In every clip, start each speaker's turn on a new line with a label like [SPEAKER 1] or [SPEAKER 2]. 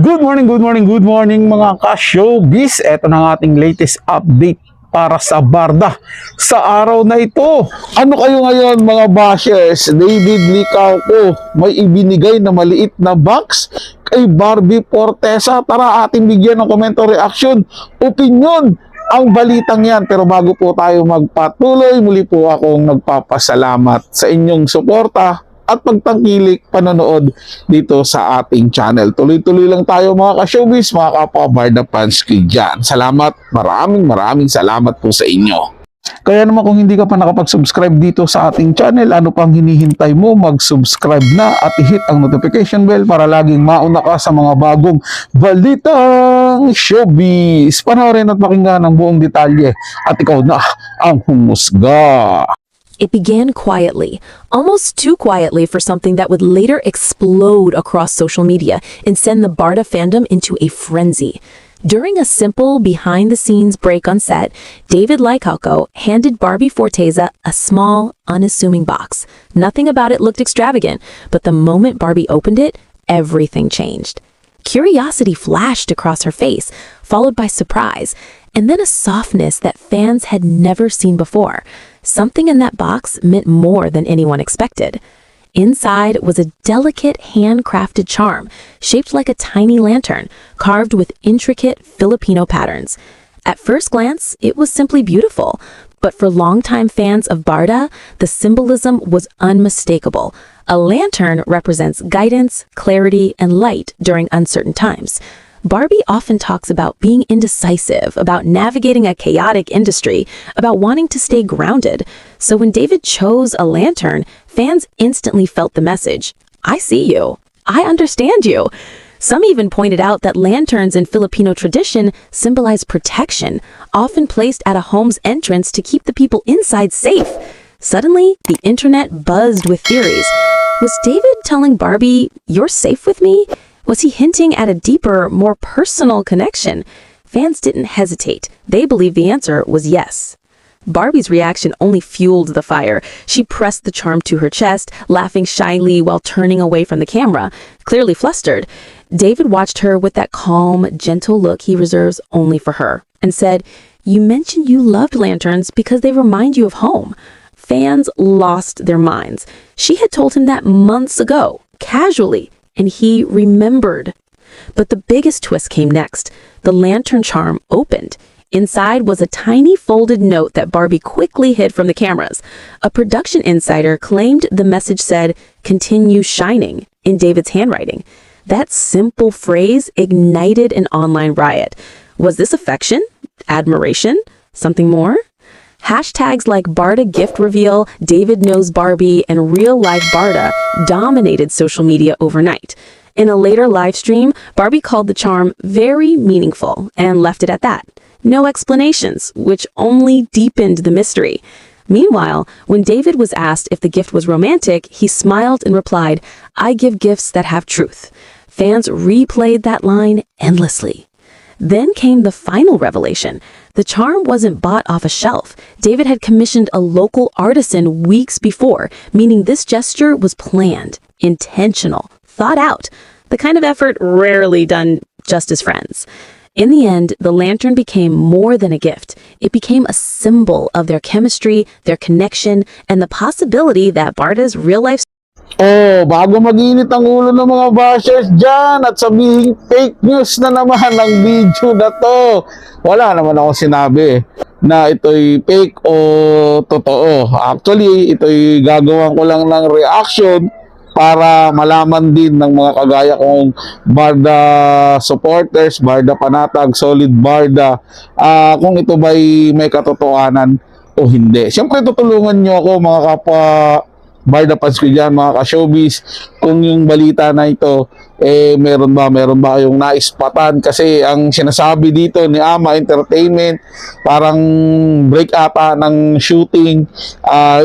[SPEAKER 1] Good morning mga ka-showbiz. Ito na ang ating latest update para sa Barda sa araw na ito. Ano kayo ngayon mga bashers? David Licauco may ibinigay na maliit na box kay Barbie Fortesa. Tara ating bigyan ng komento, reaction, opinion ang balitang yan. Pero bago po tayo magpatuloy, muli po akong nagpapasalamat sa inyong suporta at pagtangkilik panonood dito sa ating channel. Tuloy-tuloy lang tayo mga ka-showbiz, mga kapwa Barda fans ko dyan. Salamat, maraming salamat po sa inyo. Kaya naman kung hindi ka pa nakapag-subscribe dito sa ating channel, ano pang hinihintay mo? Mag-subscribe na at i-hit ang notification bell para laging mauna ka sa mga bagong balitang showbiz. Panoorin at pakinggan ang buong detalye at ikaw na ang humusga.
[SPEAKER 2] It began quietly, almost too quietly for something that would later explode across social media and send the Barda fandom into a frenzy. During a simple behind-the-scenes break on set, David Licauco handed Barbie Fortesa a small, unassuming box. Nothing about it looked extravagant, but the moment Barbie opened it, everything changed. Curiosity flashed across her face, followed by surprise, and then a softness that fans had never seen before. Something in that box meant more than anyone expected. Inside was a delicate handcrafted charm, shaped like a tiny lantern, carved with intricate Filipino patterns. At first glance, it was simply beautiful, but for longtime fans of Barda, the symbolism was unmistakable. A lantern represents guidance, clarity, and light during uncertain times. Barbie often talks about being indecisive, about navigating a chaotic industry, about wanting to stay grounded. So when David chose a lantern, fans instantly felt the message. I see you. I understand you. Some even pointed out that lanterns in Filipino tradition symbolize protection, often placed at a home's entrance to keep the people inside safe. Suddenly, the internet buzzed with theories. Was David telling Barbie, "You're safe with me"? Was he hinting at a deeper, more personal connection? Fans didn't hesitate. They believed the answer was yes. Barbie's reaction only fueled the fire. She pressed the charm to her chest, laughing shyly while turning away from the camera, clearly flustered. David watched her with that calm, gentle look he reserves only for her, and said, "You mentioned you loved lanterns because they remind you of home." Fans lost their minds. She had told him that months ago, casually, and he remembered. But the biggest twist came next. The lantern charm opened. Inside was a tiny folded note that Barbie quickly hid from the cameras. A production insider claimed the message said, "Continue shining," in David's handwriting. That simple phrase ignited an online riot. Was this affection? Admiration? Something more? Hashtags like Barda gift reveal, David knows Barbie, and real life Barda dominated social media overnight. In a later live stream, Barbie called the charm very meaningful and left it at that. No explanations, which only deepened the mystery. Meanwhile, when David was asked if the gift was romantic, he smiled and replied, "I give gifts that have truth." Fans replayed that line endlessly. Then came the final revelation. The charm wasn't bought off a shelf. David had commissioned a local artisan weeks before, meaning this gesture was planned, intentional, thought out, the kind of effort rarely done just as friends. In the end, the lantern became more than a gift. It became a symbol of their chemistry, their connection, and the possibility that Barda's real-life
[SPEAKER 1] Bago mag-init ang ulo ng mga bashers dyan at sabihin fake news na naman ang video na to. Wala naman ako sinabi na ito'y fake o totoo. Actually, ito'y gagawan ko lang ng reaction para malaman din ng mga kagaya kong Barda supporters, Barda panatag, solid Barda, kung ito ba'y may katotohanan o hindi. Siyempre, tutulungan nyo ako mga kapwa Barda fans ko dyan, mga ka-showbiz, kung yung balita na ito, meron ba kayong naispatan? Kasi ang sinasabi dito ni Ama Entertainment, parang break ata ng shooting,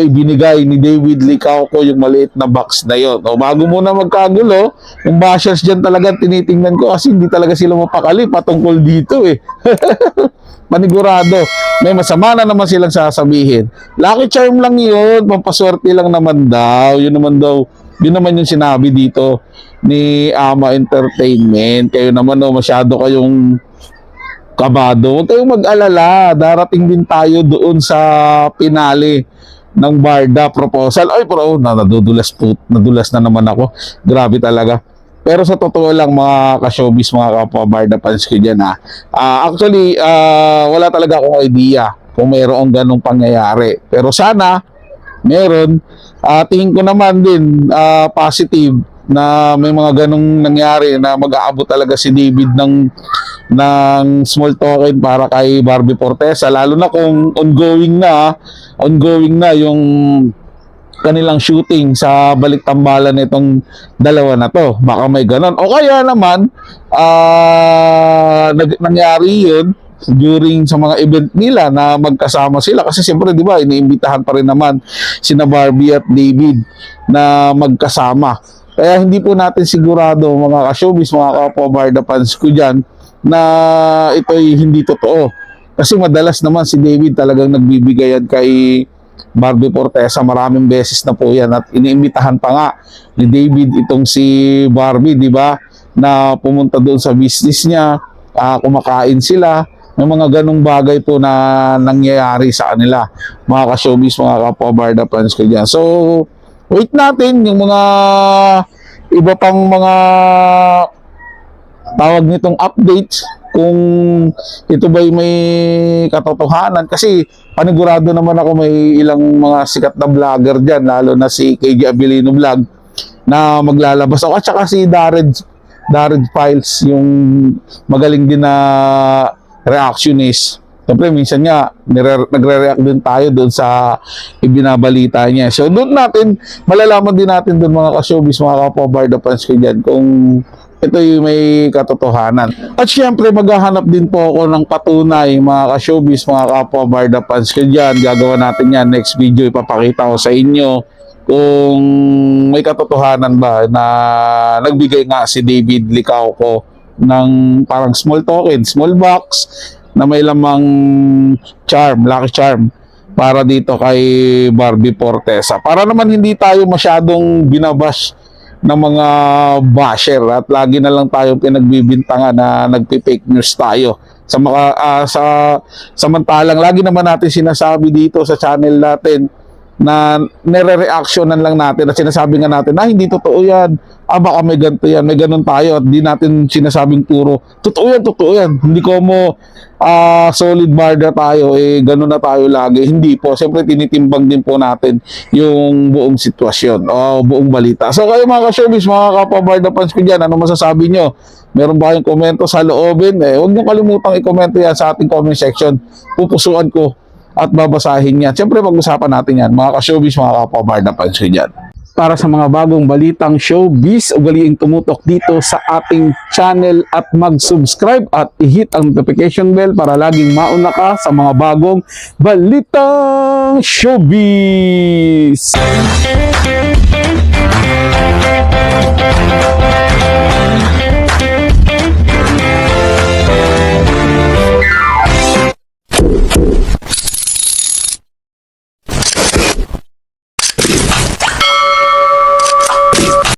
[SPEAKER 1] ibinigay ni David Licauco yung maliit na box na yon. Bago muna magkagulo, yung bashers dyan talaga tinitingnan ko kasi hindi talaga sila mapakali patungkol dito Manigurado, may masama na naman silang sasabihin. Lucky charm lang yun, pampaswerte lang naman daw. Yun naman yung sinabi dito ni Ama Entertainment. Kayo naman masyado kayong kabado. Huwag kayong mag-alala. Darating din tayo doon sa pinali ng Barda proposal. Ay, pero nadulas na naman ako. Grabe talaga. Pero sa totoo lang mga ka-showbiz, mga kapwa Barda fans ko dyan actually, wala talaga akong idea kung mayroong ganong pangyayari. Pero sana, meron. Tingin ko naman din positive na may mga ganong nangyari na mag-aabot talaga si David ng small token para kay Barbie Fortesa, lalo na kung ongoing na yung kanilang shooting sa baliktambalan nitong dalawa na to. Baka may ganon. O kaya naman, nangyari yun during sa mga event nila na magkasama sila. Kasi siyempre, di ba, iniimbitahan pa rin naman sina Barbie at David na magkasama. Kaya hindi po natin sigurado, mga ka-showbiz, mga kapwa Barda fans ko dyan, na ito'y hindi totoo. Kasi madalas naman si David talagang nagbibigayan kay Barbie Fortesa, maraming beses na po yan at iniimbitahan pa nga ni David itong si Barbie, di ba, na pumunta doon sa business niya, kumakain sila. May mga ganong bagay po na nangyayari sa kanila, mga ka-showbiz, mga kapwa Barda fans ko dyan. So wait natin yung mga iba pang mga tawag nitong updates kung ito ba'y may katotohanan, kasi panigurado naman ako may ilang mga sikat na vlogger dyan, lalo na si KJ Abilino Vlog na maglalabas ako, at saka si Darren Files, yung magaling din na reactionist. Siyempre, minsan nga, nagre-react din tayo doon sa ibinabalita niya. So, doon natin, malalaman din natin doon, mga ka-showbiz, mga kapwa Barda fans ko dyan, kung ito yung may katotohanan. At syempre, maghahanap din po ako ng patunay, mga ka-showbiz, mga kapwa Barda fans ko dyan. Gagawa natin yan. Next video, ipapakita ko sa inyo kung may katotohanan ba na nagbigay nga si David Licauco ng parang small token, small box na may lamang lucky charm para dito kay Barbie Fortesa. Para naman hindi tayo masyadong binabash ng mga basher at lagi na lang tayo pinagbibintangan na nagpi-fake news tayo. Samantalang lagi naman natin sinasabi dito sa channel natin na nire-reactionan lang natin at sinasabi nga natin na hindi totoo yan, baka may ganito yan, may ganun tayo, at di natin sinasabing puro totoo yan, hindi ko mo solid Barda tayo, ganun na tayo lagi. Hindi po, siyempre tinitimbang din po natin yung buong sitwasyon o buong balita. So kayo mga ka-showbiz, mga kapwa Barda fans ko dyan, ano masasabi nyo? Meron ba kayong komento sa loobin? Huwag nyo kalimutang i-komento yan sa ating comment section, pupusuan ko at babasahin yan. Siyempre, pag-usapan natin yan, mga ka-showbiz, mga kapwa Barda fans ko dyan. Para sa mga bagong balitang showbiz, ugaliing tumutok dito sa ating channel at mag-subscribe at i-hit ang notification bell para laging mauna ka sa mga bagong balitang showbiz.